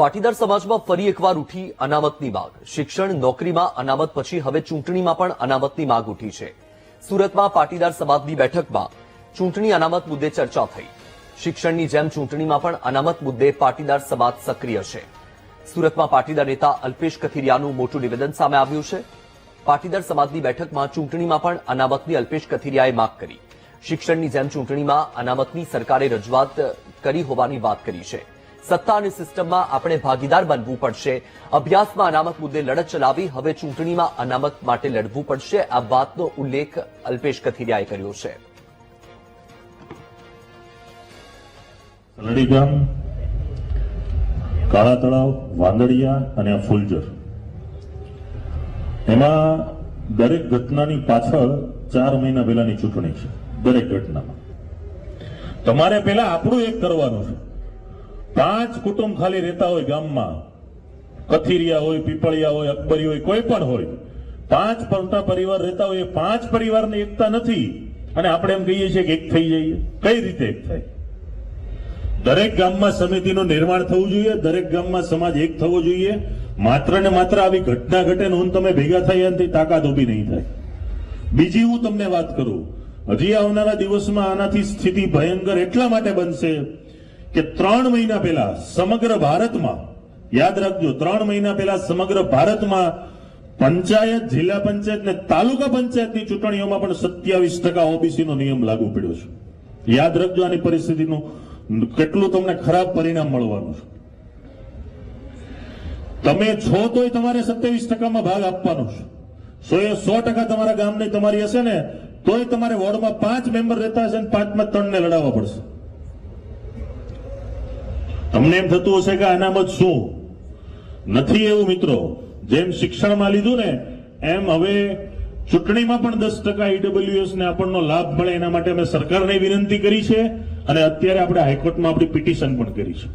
પાટીદાર સમાજમાં ફરી એકવાર ઉઠી અનામતની માંગ. શિક્ષણ નોકરીમાં અનામત પછી હવે ચૂંટણીમાં પણ અનામતની માંગ ઉઠી છે. સુરતમાં પાટીદાર સમાજની બેઠકમાં ચૂંટણી અનામત મુદ્દે ચર્ચા થઈ. શિક્ષણની જેમ ચૂંટણીમાં પણ અનામત મુદ્દે પાટીદાર સમાજ સક્રિય છે. સુરતમાં પાટીદાર નેતા અલ્પેશ કથિરિયાનું મોટું નિવેદન સામે આવ્યું છે. પાટીદાર સમાજની બેઠકમાં ચૂંટણીમાં પણ અનામતની અલ્પેશ કથિરિયાએ માંગ કરી. શિક્ષણની જેમ ચૂંટણીમાં અનામતની સરકારે રજૂઆત કરી હોવાની વાત કરી છે. સત્તા અને સિસ્ટમમાં આપણે ભાગીદાર બનવું પડશે. અભ્યાસમાં અનામત મુદ્દે લડત ચલાવી હવે ચૂંટણીમાં અનામત માટે લડવું પડશે. આ વાતનો ઉલ્લેખ અલ્પેશ કથિરિયાએ કર્યો છે. લડીગામ, કાળા તળાવ, વાંદડિયા અને ફૂલજર, એમાં દરેક ઘટનાની પાછળ 4 મહિના પહેલાની ચૂંટણી છે. દરેક ઘટનામાં તમારે પહેલા આપણું એક કરવાનું છે. 5 કુટુંબ ખાલી રહેતા હોય ગામમાં, કથિરિયા હોય, પીપળિયા હોય, અકબરી હોય, કોઈ પણ હોય, 5 મોટા પરિવાર રહેતા હોય, એ 5 પરિવારની એકતા નથી અને આપણે એમ કહીએ છીએ કે એક થઈ જઈએ. કઈ રીતે એક થાય? દરેક ગામમાં સમિતિનું નિર્માણ થવું જોઈએ, દરેક ગામમાં સમાજ એક થવો જોઈએ. માત્ર ને માત્ર આવી ઘટના ઘટે ને હું તમે ભેગા થાય એનાથી તાકાત ઉભી નહીં થાય. બીજી હું તમને વાત કરું, હજી આવનારા દિવસમાં આનાથી સ્થિતિ ભયંકર એટલા માટે બનશે કે 3 મહિના પહેલા સમગ્ર ભારતમાં, યાદ રાખજો, 3 મહિના પહેલા સમગ્ર ભારતમાં પંચાયત, જિલ્લા પંચાયત ને તાલુકા પંચાયતની ચૂંટણીઓમાં પણ 27% ઓબીસી નો નિયમ લાગુ પડ્યો છે. યાદ રાખજો આની પરિસ્થિતિનું કેટલું તમને ખરાબ પરિણામ મળવાનું છે. તમે છો તોય તમારે 27%માં ભાગ આપવાનો છે. 100% તમારા ગામની તમારી હશે ને તોય તમારે વોર્ડમાં 5 મેમ્બર રહેતા હશે ને 5માં 3 ને લડાવવા પડશે. તમને એમ થતું હશે કે અનામત શું નથી, એવું મિત્રો. જેમ શિક્ષણમાં લીધું ને એમ હવે ચૂંટણીમાં પણ 10% ઈડબ્લ્યુએસ ને આપણનો લાભ મળે એના માટે અમે સરકારને વિનંતી કરી છે અને અત્યારે આપણે હાઈકોર્ટમાં આપણી પિટિશન પણ કરી છે.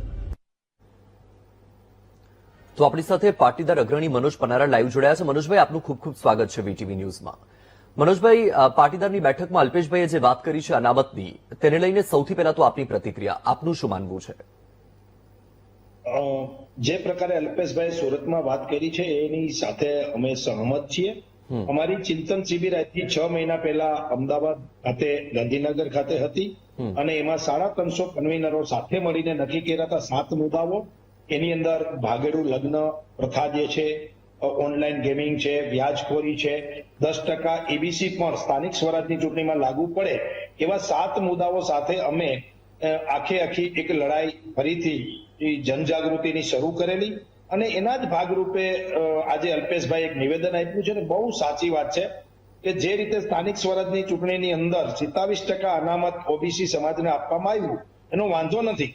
તો આપણી સાથે પાટીદાર અગ્રણી મનોજ પનારા લાઈવ જોડાયા છે. મનોજભાઈ, આપનું ખૂબ ખૂબ સ્વાગત છે વીટીવી ન્યૂઝમાં. મનોજભાઈ, પાટીદારની બેઠકમાં અલ્પેશભાઈએ જે વાત કરી છે અનામતની, તેને લઈને સૌથી પહેલા તો આપની પ્રતિક્રિયા, આપનું શું માનવું છે? જે પ્રકારે અલ્પેશભાઈ સુરતમાં વાત કરી છે એની સાથે અમે સહમત છીએ. અમારી ચિંતન શિબિર આજથી 6 મહિના પહેલા અમદાવાદ ખાતે, ગાંધીનગર ખાતે હતી અને એમાં 350 કન્વીનરો સાથે મળીને નક્કી કર્યા હતા 7 મુદ્દાઓ. એની અંદર ભાગેડું લગ્ન પ્રથા જે છે, ઓનલાઈન ગેમિંગ છે, વ્યાજખોરી છે, 10% એબીસી પણ સ્થાનિક સ્વરાજની ચૂંટણીમાં લાગુ પડે, એવા 7 મુદ્દાઓ સાથે અમે આખી એક લડાઈ ફરીથી જનજાગૃતિની શરૂ કરેલી અને એના જ ભાગરૂપે આજે અલ્પેશભાઈ એક નિવેદન આપ્યું છે ને બહુ સાચી વાત છે કે જે રીતે સ્થાનિક સ્વરાજની ચૂંટણીની અંદર 27% અનામત ઓબીસી સમાજને આપવામાં આવ્યું એનો વાંધો નથી,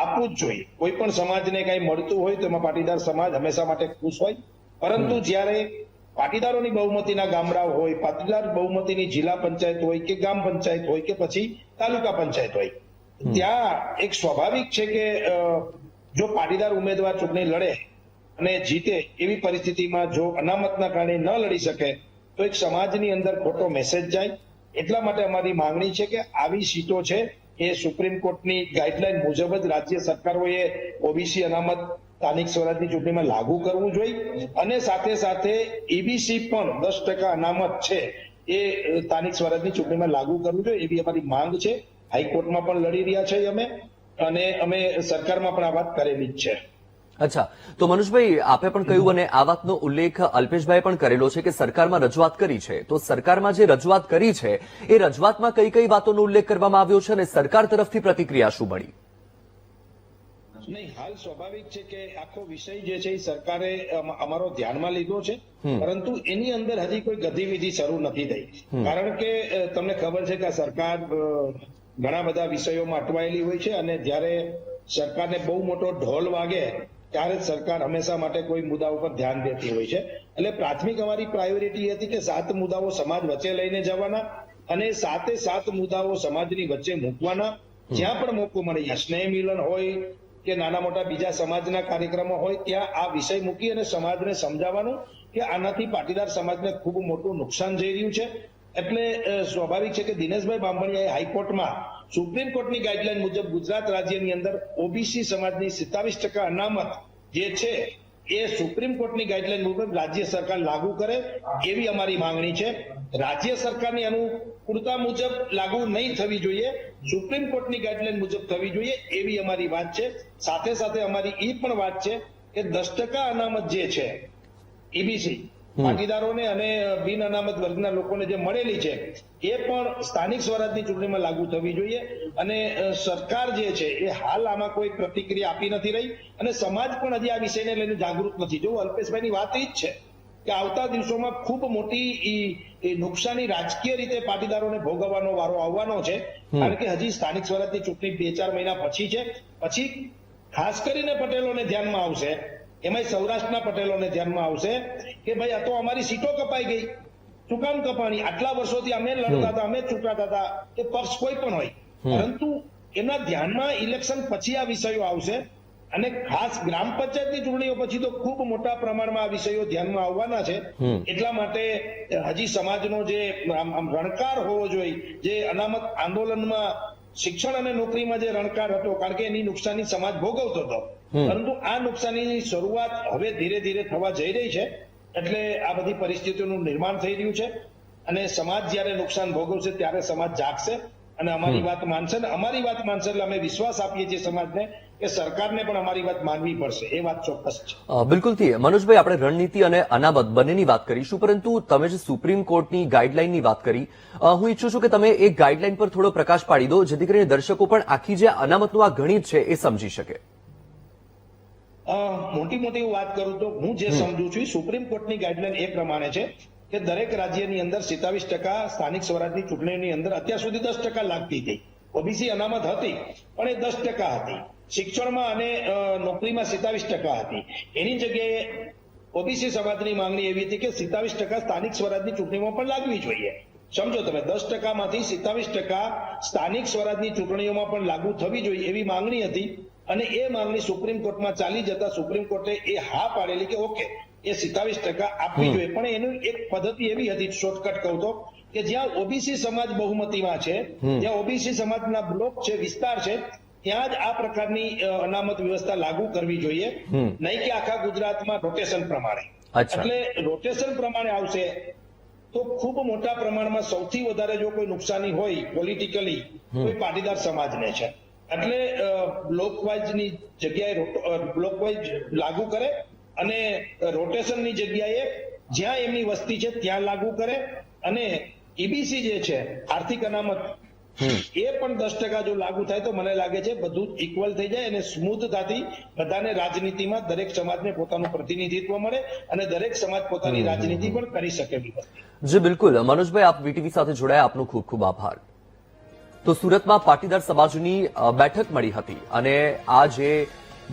આપવું જ જોઈએ. કોઈ પણ સમાજને કઈ મળતું હોય તો એમાં પાટીદાર સમાજ હંમેશા માટે ખુશ હોય. પરંતુ જ્યારે પાટીદારોની બહુમતીના ગામડાઓ હોય, પાટીદાર બહુમતીની જિલ્લા પંચાયત હોય કે ગામ પંચાયત હોય કે પછી તાલુકા પંચાયત હોય, ત્યાં એક સ્વાભાવિક છે કે જો પાટીદાર ઉમેદવાર ચૂંટણી લડે અને જીતે એવી પરિસ્થિતિમાં જો અનામતના કારણે ન લડી શકે તો એક સમાજની અંદર ખોટો મેસેજ જાય. એટલા માટે અમારી માંગણી છે કે આવી સીટો છે એ સુપ્રીમ કોર્ટની ગાઈડલાઈન મુજબ જ રાજ્ય સરકારોએ ઓબીસી અનામત સ્થાનિક સ્વરાજની ચૂંટણીમાં લાગુ કરવું જોઈએ અને સાથે સાથે એબીસી પણ 10% અનામત છે એ સ્થાનિક સ્વરાજની ચૂંટણીમાં લાગુ કરવું જોઈએ એવી અમારી માંગ છે. હાઈકોર્ટમાં પણ લડી રહ્યા છે અને અમે સરકારમાં પણ આ વાત કરેલી જ છે. અચ્છા, તો મનોજભાઈ, આપે પણ કહ્યું અને આ વાતનો ઉલ્લેખ અલ્પેશભાઈ પણ કરેલો છે કે સરકારમાં રજૂઆત કરી છે. તો સરકારમાં જે રજૂઆત કરી છે એ રજૂઆતમાં કઈ વાતોનો ઉલ્લેખ કરવામાં આવ્યો છે અને સરકાર તરફથી પ્રતિક્રિયા શું મળી? નહીં, હાલ સ્વાભાવિક છે કે આખો વિષય જે છે એ સરકારે અમારો ધ્યાનમાં લીધો છે, પરંતુ એની અંદર હજી કોઈ ગતિવિધિ શરૂ નથી થઈ. કારણ કે તમને ખબર છે કે આ સરકાર ઘણા બધા વિષયોમાં અટવાયેલી હોય છે અને જ્યારે સરકારને બહુ મોટો ઢોલ વાગે ત્યારે જ સરકાર હંમેશા માટે કોઈ મુદ્દા ઉપર ધ્યાન દેતી હોય છે. એટલે પ્રાથમિક અમારી પ્રાયોરિટી હતી કે 7 મુદ્દાઓ સમાજ વચ્ચે લઈને જવાના અને 7 મુદ્દાઓ સમાજની વચ્ચે મૂકવાના. જ્યાં પણ મોકો મળે, સ્નેહ મિલન હોય કે નાના મોટા બીજા સમાજના કાર્યક્રમો હોય, ત્યાં આ વિષય મૂકી અને સમાજને સમજાવવાનું કે આનાથી પાટીદાર સમાજને ખૂબ મોટું નુકસાન જઈ રહ્યું છે. એટલે સ્વાભાવિક છે કે દિનેશભાઈ બાંભણિયાએ હાઈકોર્ટમાં સુપ્રીમ કોર્ટની ગાઈડલાઈન મુજબ ગુજરાત રાજ્યની અંદર ઓબીસી સમાજની 27% અનામત જે છે એ સુપ્રીમ કોર્ટની ગાઈડલાઈન મુજબ રાજ્ય સરકાર લાગુ કરે એવી અમારી માંગણી છે. રાજ્ય સરકારની અનુકૂળતા મુજબ લાગુ નહીં થવી જોઈએ, સુપ્રીમ કોર્ટની ગાઈડલાઈન મુજબ થવી જોઈએ એવી અમારી વાત છે. સાથે સાથે અમારી એ પણ વાત છે કે 10% અનામત જે છે ઈબીસી ભાગીદારોને અને બિન અનામત વર્ગના લોકોને જે મળેલી છે એ પણ સ્થાનિક સ્વરાજની ચૂંટણીમાં લાગુ થવી જોઈએ. અને સરકાર જે છે એ હાલ આમાં કોઈ પ્રતિક્રિયા આપી નથી રહી અને સમાજ પણ હજી આ વિષયને લઈને જાગૃત નથી. જો અલ્પેશભાઈની વાત એ જ છે કે આવતા દિવસોમાં ખૂબ મોટી નુકસાની રાજકીય રીતે પાટીદારોને ભોગવવાનો વારો આવવાનો છે. કારણ કે હજી સ્થાનિક સ્વરાજની ચૂંટણી 2-4 મહિના પછી છે. પછી ખાસ કરીને પટેલોને ધ્યાનમાં આવશે, એમાંય સૌરાષ્ટ્રના પટેલોને ધ્યાનમાં આવશે કે ભાઈ આ તો અમારી સીટો કપાઈ ગઈ, શું કામ કપાણી? આટલા વર્ષોથી અમે લડતા હતા, અમે ચૂંટાતા હતા, એ પક્ષ કોઈ પણ હોય, પરંતુ એમના ધ્યાનમાં ઇલેક્શન પછી આ વિષયો આવશે. અને ખાસ ગ્રામ પંચાયતની ચૂંટણીઓ પછી તો ખૂબ મોટા પ્રમાણમાં આ વિષયો ધ્યાનમાં આવવાના છે. એટલા માટે હજી સમાજનો જે રણકાર હોવો જોઈએ, જે અનામત આંદોલનમાં શિક્ષણ અને નોકરીમાં જે રણકાર હતો, કારણ કે એની નુકસાની સમાજ ભોગવતો હતો, પરંતુ આ નુકસાનીની શરૂઆત હવે ધીરે ધીરે થવા જઈ રહી છે. એટલે આ બધી પરિસ્થિતિઓનું નિર્માણ થઈ રહ્યું છે અને સમાજ જ્યારે નુકસાન ભોગવશે ત્યારે સમાજ જાગશે અને અમારી વાત માનશે. ને અમારી વાત માનશે એટલે અમે વિશ્વાસ આપીએ છીએ સમાજને કે સરકારને પણ અમારી વાત માનવી પડશે. એ વાત ચોક્કસ છે. બિલકુલથી મનોજભાઈ, આપણે રણનીતિ અને અનામત બંનેની વાત કરીશું, પરંતુ તમે જે સુપ્રીમ કોર્ટની ગાઈડલાઈનની વાત કરી, હું ઈચ્છું છું કે તમે એક ગાઈડલાઈન પર થોડો પ્રકાશ પાડી દો, જેથી કરીને દર્શકો પણ આખી જે અનામતનું આ ગણિત છે એ સમજી શકે. મોટી વાત કરું તો હું જે સમજુ છું, સુપ્રીમ કોર્ટની ગાઈડલાઈન એ પ્રમાણે છે કે દરેક રાજ્યની અંદર 27% સ્થાનિક સ્વરાજની ચૂંટણીની અંદર અત્યાર સુધી 10% લાગતી હતી. ઓબીસી અનામત હતી પણ એ 10% હતી. શિક્ષણમાં અને નોકરીમાં 27% હતી. એની જગ્યાએ ઓબીસી સમાજની માંગણી એવી હતી કે 27% સ્થાનિક સ્વરાજની ચૂંટણીમાં પણ લાગવી જોઈએ. સમજો તમે, 10% માંથી 27% સ્થાનિક સ્વરાજની ચૂંટણીઓમાં પણ લાગુ થવી જોઈએ એવી માંગણી હતી. અને એ માંગણી સુપ્રીમ કોર્ટમાં ચાલી જતા સુપ્રીમ કોર્ટે એ હા પાડેલી કે ઓકે એ 27% આપવી જોઈએ. પણ એનું એક પદ્ધતિ એવી હતી, શોર્ટકટ કહું તો, કે જ્યાં ઓબીસી સમાજ બહુમતીમાં છે, જ્યાં ઓબીસી સમાજના બ્લોક છે, વિસ્તાર છે, ત્યાં જ આ પ્રકારની અનામત વ્યવસ્થા લાગુ કરવી જોઈએ, નહીં કે આખા ગુજરાતમાં રોટેશન પ્રમાણે. એટલે રોટેશન પ્રમાણે આવશે તો ખૂબ મોટા પ્રમાણમાં સૌથી વધારે જો કોઈ નુકસાની હોય પોલિટિકલી કોઈ પાટીદાર સમાજને છે. એટલે બ્લોકવાઇઝની જગ્યાએ બ્લોકવાઇઝ લાગુ કરે અને રોટેશનની જગ્યાએ જ્યાં એમની વસ્તી છે ત્યાં લાગુ કરે. અને ઈબીસી જે છે આર્થિક અનામત એ પણ 10% જો લાગુ થાય તો મને લાગે છે બધું ઇક્વલ થઈ જાય અને સ્મૂથતાથી બધાને રાજનીતિમાં દરેક સમાજને પોતાનું પ્રતિનિધિત્વ મળે અને દરેક સમાજ પોતાની રાજનીતિ પણ કરી શકે. જી બિલકુલ મનોજભાઈ, આપ વીટીવી સાથે જોડાયા, આપનો ખૂબ ખૂબ આભાર. તો સુરતમાં પાટીદાર સમાજની બેઠક મળી હતી અને આ જે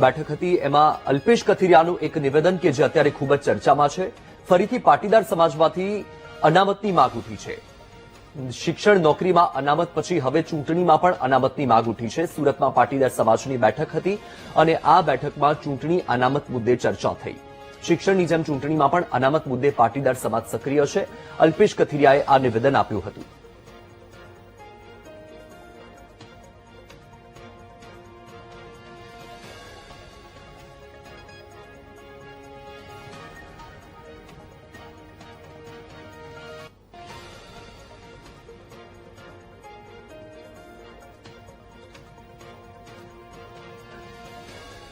બેઠક હતી એમાં અલ્પેશ કથિરિયાનું એક નિવેદન કે જે અત્યારે ખૂબ જ ચર્ચામાં છે. ફરીથી પાટીદાર સમાજમાંથી અનામતની માંગ ઉઠી છે. શિક્ષણ નોકરીમાં અનામત પછી હવે ચૂંટણીમાં પણ અનામતની માંગ ઉઠી છે. સુરતમાં પાટીદાર સમાજની બેઠક હતી અને આ બેઠકમાં ચૂંટણી અનામત મુદ્દે ચર્ચા થઈ. શિક્ષણની જેમ ચૂંટણીમાં પણ અનામત મુદ્દે પાટીદાર સમાજ સક્રિય છે. અલ્પેશ કથિરિયાએ આ નિવેદન આપ્યું હતું.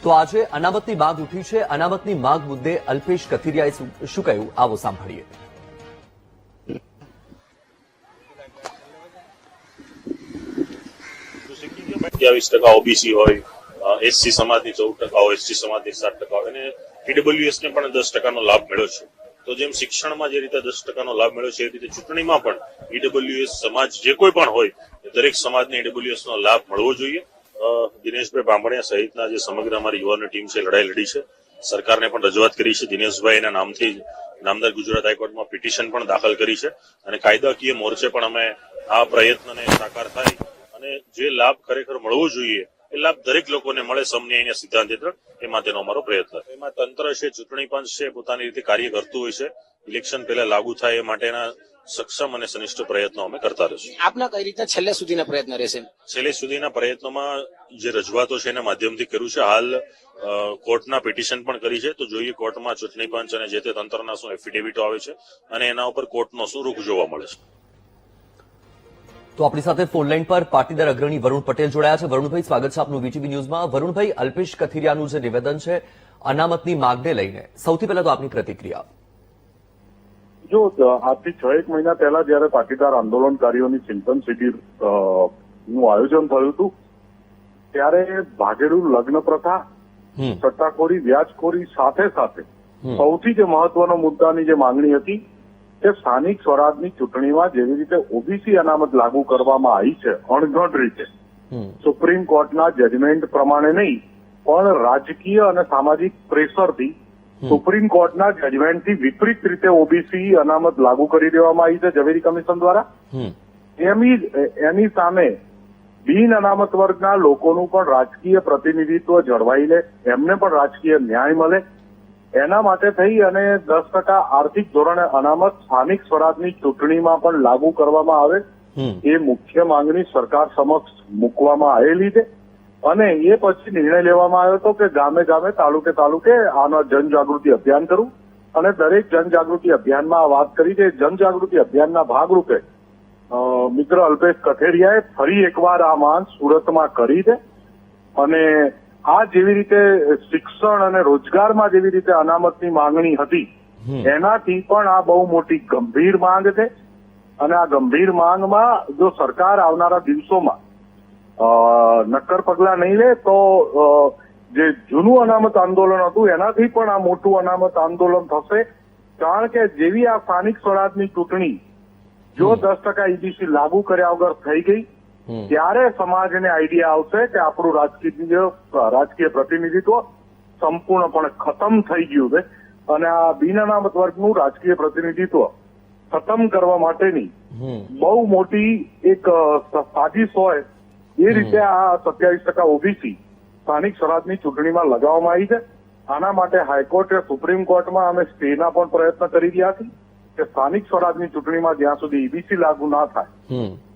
તો આજે અનામતની માંગ ઉઠી છે. અનામતની માંગ મુદ્દે અલ્પેશ કથિરિયાએ શું કહ્યું, આવો સાંભળીએ. 27% ઓબીસી હોય, એસસી સમાજની 14% હોય, એસટી સમાજની 7% હોય અને ઈડબ્લ્યુએસ ને પણ 10%નો લાભ મળ્યો છે. તો જેમ શિક્ષણમાં જે રીતે 10%નો લાભ મળ્યો છે એ રીતે ચૂંટણીમાં પણ ઈડબ્લ્યુએસ સમાજ જે કોઈ પણ હોય દરેક સમાજને ઈડબ્લ્યુએસ નો લાભ મળવો જોઈએ. દિનેશભાઈ બાંભણિયા સહિતના જે સમગ્ર અમારી યુવાની ટીમ છે લડાઈ લડી છે. સરકારને પણ રજૂઆત કરી છે. દિનેશભાઈ એના નામથી નામદાર ગુજરાત હાઈકોર્ટમાં પિટિશન પણ દાખલ કરી છે અને કાયદાકીય મોરચે પણ અમે આ પ્રયત્નને સાકાર થાય અને જે લાભ ખરેખર મળવો જોઈએ એ લાભ દરેક લોકોને મળે સમન્યાયના સિદ્ધાંત હેઠળ એ માટેનો અમારો પ્રયત્ન. એમાં તંત્ર છે, ચૂંટણી પંચ છે, પોતાની રીતે કાર્ય કરતું હોય છે. ઇલેક્શન પહેલા લાગુ થાય એ માટેના સક્ષમ અને સનિષ્ઠ પ્રયત્નો અમે કરતા રહીશું. આપના કઈ રીતના છેલ્લે સુધીના પ્રયત્ન રહેશે? છેલ્લે સુધીના પ્રયત્નોમાં જે રજૂઆતો છે એના માધ્યમથી કર્યું છે. હાલ કોર્ટના પિટિશન પણ કરી છે, તો જોઈએ કોર્ટમાં ચૂંટણી પંચ અને જે તે તંત્રના શું એફિડેવિટો આવે છે અને એના ઉપર કોર્ટનો શું રૂખ જોવા મળે છે. તો આપણી સાથે ફોનલાઈન પર પાટીદાર અગ્રણી વરુણ પટેલ જોડાયા છે. વરુણભાઈ, સ્વાગત છે આપનું વીટીવી ન્યૂઝમાં. વરુણભાઈ, અલ્પેશ કથિરિયાનું જે નિવેદન છે અનામતની માંગને લઈને, સૌથી પહેલા તો આપની પ્રતિક્રિયા. જો આજથી 6-1 મહિના પહેલા જયારે પાટીદાર આંદોલનકારીઓની ચિંતન શિબિર નું આયોજન થયું હતું, ત્યારે ભાગેડુ લગ્ન પ્રથા, સટ્ટાખોરી, વ્યાજખોરી સાથે સાથે સૌથી જે મહત્વનો મુદ્દાની જે માંગણી હતી કે સ્થાનિક સ્વરાજની ચૂંટણીમાં જેવી રીતે ઓબીસી અનામત લાગુ કરવામાં આવી છે અણઘડ રીતે, સુપ્રીમ કોર્ટના જજમેન્ટ પ્રમાણે નહીં પણ રાજકીય અને સામાજિક પ્રેશરથી સુપ્રીમ કોર્ટના જજમેન્ટથી વિપરીત રીતે ઓબીસી અનામત લાગુ કરી દેવામાં આવી છે ઝવેરી કમિશન દ્વારા. એની સામે બિન અનામત વર્ગના લોકોનું પણ રાજકીય પ્રતિનિધિત્વ જળવાઈ લે, એમને પણ રાજકીય ન્યાય મળે, એના માટે થઈ અને 10% આર્થિક ધોરણે અનામત સ્થાનિક સ્વરાજની ચૂંટણીમાં પણ લાગુ કરવામાં આવે, એ મુખ્ય માંગણી સરકાર સમક્ષ મૂકવામાં આવેલી છે. અને એ પછી નિર્ણય લેવામાં આવ્યો હતો કે ગામે ગામે, તાલુકે તાલુકે આનો જનજાગૃતિ અભિયાન કરવું. અને દરેક જનજાગૃતિ અભિયાનમાં આ વાત કરી છે. જનજાગૃતિ અભિયાનના ભાગરૂપે મિત્ર અલ્પેશ કથેરિયાએ ફરી એકવાર આ માંગ સુરતમાં કરી છે. અને આ જેવી રીતે શિક્ષણ અને રોજગારમાં જેવી રીતે અનામતની માંગણી હતી, એનાથી પણ આ બહુ મોટી ગંભીર માંગ છે. અને આ ગંભીર માંગમાં જો સરકાર આવનારા દિવસોમાં નક્કર પગલા નહીં લે તો જે જૂનું અનામત આંદોલન હતું એનાથી પણ આ મોટું અનામત આંદોલન થશે. કારણ કે જેવી આ સ્થાનિક સ્વરાજની ચૂંટણી જો 10% ઈબીસી લાગુ કર્યા વગર થઈ ગઈ, ત્યારે સમાજને આઈડિયા આવશે કે આપણું રાજકીય પ્રતિનિધિત્વ સંપૂર્ણપણે ખતમ થઈ ગયું છે. અને આ બિન અનામત વર્ગનું રાજકીય પ્રતિનિધિત્વ ખતમ કરવા માટેની બહુ મોટી એક સાજિશ હોય એ રીતે આ 27% ઓબીસી સ્થાનિક સ્વરાજની ચૂંટણીમાં લગાવવામાં આવી છે. આના માટે હાઈકોર્ટે, સુપ્રીમ કોર્ટમાં અમે સ્ટેના પણ પ્રયત્ન કરી રહ્યા છીએ કે સ્થાનિક સ્વરાજની ચૂંટણીમાં જ્યાં સુધી ઈબીસી લાગુ ના થાય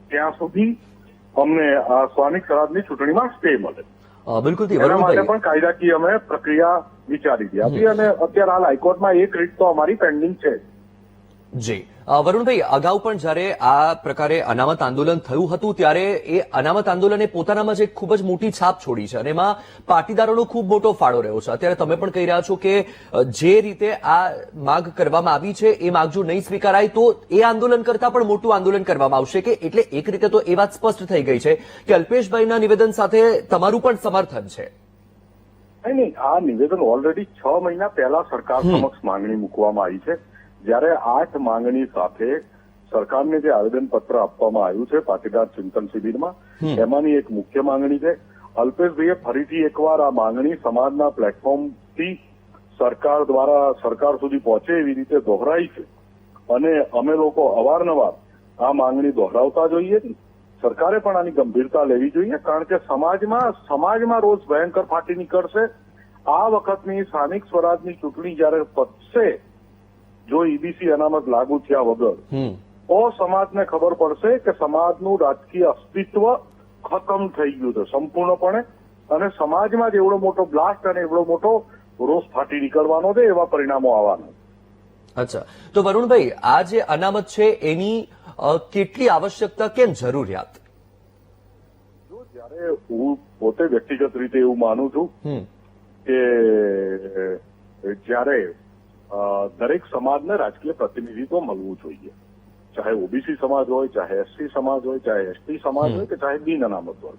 ત્યાં સુધી અમને સ્થાનિક સ્વરાજની ચૂંટણીમાં સ્ટે મળે. બિલકુલ, એના માટે પણ કાયદાકીય અમે પ્રક્રિયા વિચારી હતી. અને અત્યારે હાલ હાઈકોર્ટમાં એક રીત તો અમારી પેન્ડિંગ છે. જી વરુણભાઈ, અગાઉ પણ જયારે આ પ્રકારે અનામત આંદોલન થયું હતું ત્યારે એ અનામત આંદોલને પોતાનામાં જ એક ખૂબ જ મોટી છાપ છોડી છે અને એમાં પાટીદારોનો ખૂબ મોટો ફાળો રહ્યો છે. અત્યારે તમે પણ કહી રહ્યા છો કે જે રીતે આ માંગ કરવામાં આવી છે એ માંગ જો નહીં સ્વીકારાય તો એ આંદોલન કરતા પણ મોટું આંદોલન કરવામાં આવશે. કે એટલે એક રીતે તો એ વાત સ્પષ્ટ થઈ ગઈ છે કે અલ્પેશભાઈના નિવેદન સાથે તમારું પણ સમર્થન છે. નહીં, આ નિવેદન ઓલરેડી 6 મહિના પહેલા સરકાર સમક્ષ માંગણી મૂકવામાં આવી છે. જયારે 8 માંગણી સાથે સરકારને જે આવેદનપત્ર આપવામાં આવ્યું છે પાટીદાર ચિંતન શિબિરમાં, એમાંની એક મુખ્ય માંગણી છે. અલ્પેશભાઈએ ફરીથી એકવાર આ માંગણી સમાજના પ્લેટફોર્મથી સરકાર દ્વારા સરકાર સુધી પહોંચે એવી રીતે દોહરાઈ છે. અને અમે લોકો અવારનવાર આ માંગણી દોહરાવતા જોઈએ છીએ. સરકારે પણ આની ગંભીરતા લેવી જોઈએ. કારણ કે સમાજમાં રોજ ભયંકર ફાટી નીકળશે. આ વખતની સ્થાનિક સ્વરાજની ચૂંટણી જયારે પતશે, જો ઈબીસી અનામત લાગુ થયા વગર, તો સમાજને ખબર પડશે કે સમાજનું રાજકીય અસ્તિત્વ ખતમ થઈ ગયું છે સંપૂર્ણપણે. અને સમાજમાં જ એવડો મોટો બ્લાસ્ટ અને એવડો મોટો રોષ ફાટી નીકળવાનો છે, એવા પરિણામો આવવાના. અચ્છા, તો વરુણભાઈ, આ જે અનામત છે એની કેટલી આવશ્યકતા, કેમ જરૂરિયાત? જો જયારે હું પોતે વ્યક્તિગત રીતે એવું માનું છું કે જયારે દરેક સમાજને રાજકીય પ્રતિનિધિત્વ મળવું જોઈએ, ચાહે ઓબીસી સમાજ હોય, ચાહે એસસી સમાજ હોય, ચાહે એસટી સમાજ હોય કે ચાહે બિન અનામત વર્ગ,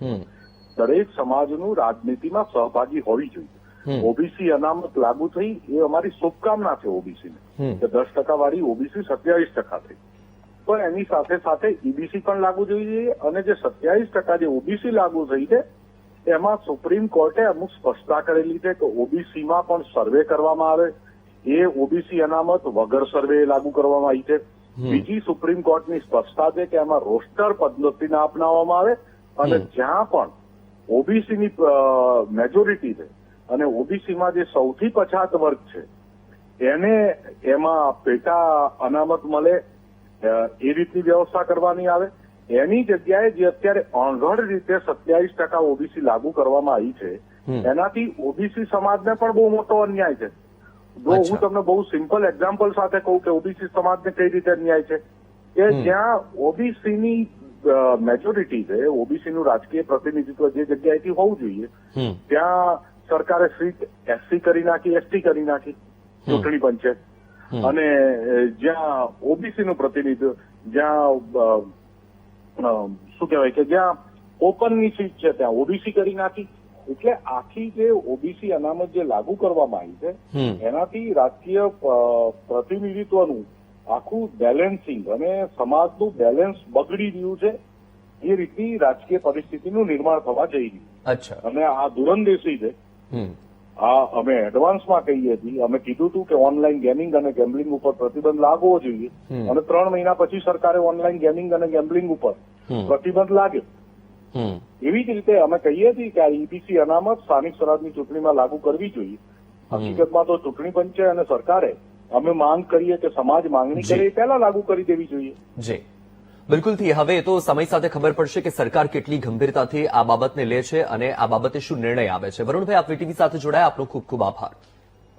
દરેક સમાજનું રાજનીતિમાં સહભાગી હોવી જોઈએ. ઓબીસી અનામત લાગુ થઈ એ અમારી શુભકામના છે ઓબીસીને કે 10% વાળી ઓબીસી 27% થઈ. પણ એની સાથે સાથે ઈબીસી પણ લાગુ જોઈએ. અને જે 27% જે ઓબીસી લાગુ થઈ છે એમાં સુપ્રીમ કોર્ટે અમુક સ્પષ્ટતા કરેલી છે કે ઓબીસીમાં પણ સર્વે કરવામાં આવે. એ ઓબીસી અનામત વગર સર્વે લાગુ કરવામાં આવી છે. બીજી સુપ્રીમ કોર્ટની સ્પષ્ટતા છે કે એમાં રોસ્ટર પદ્ધતિને અપનાવવામાં આવે. અને જ્યાં પણ ઓબીસીની મેજોરિટી છે અને ઓબીસીમાં જે સૌથી પછાત વર્ગ છે એને એમાં પેટા અનામત મળે એ રીતની વ્યવસ્થા કરવાની આવે. એની જગ્યાએ જે અત્યારે અણઘડ રીતે 27% ઓબીસી લાગુ કરવામાં આવી છે, એનાથી ઓબીસી સમાજને પણ બહુ મોટો અન્યાય છે. જો હું તમને બહુ સિમ્પલ એક્ઝામ્પલ સાથે કહું કે ઓબીસી સમાજને કઈ રીતે અન્યાય છે, કે જ્યાં ઓબીસીની મેજોરિટી છે, ઓબીસીનું રાજકીય પ્રતિનિધિત્વ જે જગ્યાએથી હોવું જોઈએ, ત્યાં સરકારે સીટ એસસી કરી નાખી, એસટી કરી નાખી ચૂંટણી પંચે. અને જ્યાં ઓબીસી નું પ્રતિનિધિત્વ, જ્યાં શું કહેવાય કે જ્યાં ઓપનની સીટ છે ત્યાં ઓબીસી કરી નાખી. એટલે આખી જે ઓબીસી અનામત જે લાગુ કરવામાં આવી છે, એનાથી રાજકીય પ્રતિનિધિત્વનું આખું બેલેન્સિંગ અને સમાજનું બેલેન્સ બગડી રહ્યું છે. એ રીતની રાજકીય પરિસ્થિતિનું નિર્માણ થવા જઈ રહ્યું. અચ્છા. અને આ દૂરંદેશી છે. આ અમે એડવાન્સમાં કહીએ છીએ, અમે કીધું હતું કે ઓનલાઈન ગેમિંગ અને ગેમ્બલિંગ ઉપર પ્રતિબંધ લાગવો જોઈએ, અને 3 મહિના પછી સરકારે ઓનલાઈન ગેમિંગ અને ગેમ્બલિંગ ઉપર પ્રતિબંધ લાગ્યો. એવી જ રીતે અમે કહીએ છીએ કે આ ઈબીસી અનામત સ્થાનિક સ્વરાજની ચૂંટણીમાં લાગુ કરવી જોઈએ. હકીકતમાં તો ચૂંટણી પંચે અને સરકારે અમે માંગ કરીએ કે સમાજ માંગણી કરે એ પહેલા લાગુ કરી દેવી જોઈએ. જી બિલકુલથી. હવે તો સમય સાથે ખબર પડશે કે સરકાર કેટલી ગંભીરતાથી આ બાબતને લે છે અને આ બાબતે શું નિર્ણય આવે છે. વરુણભાઈ, આપ વીટીવી સાથે જોડાયા, આપનો ખૂબ ખૂબ આભાર.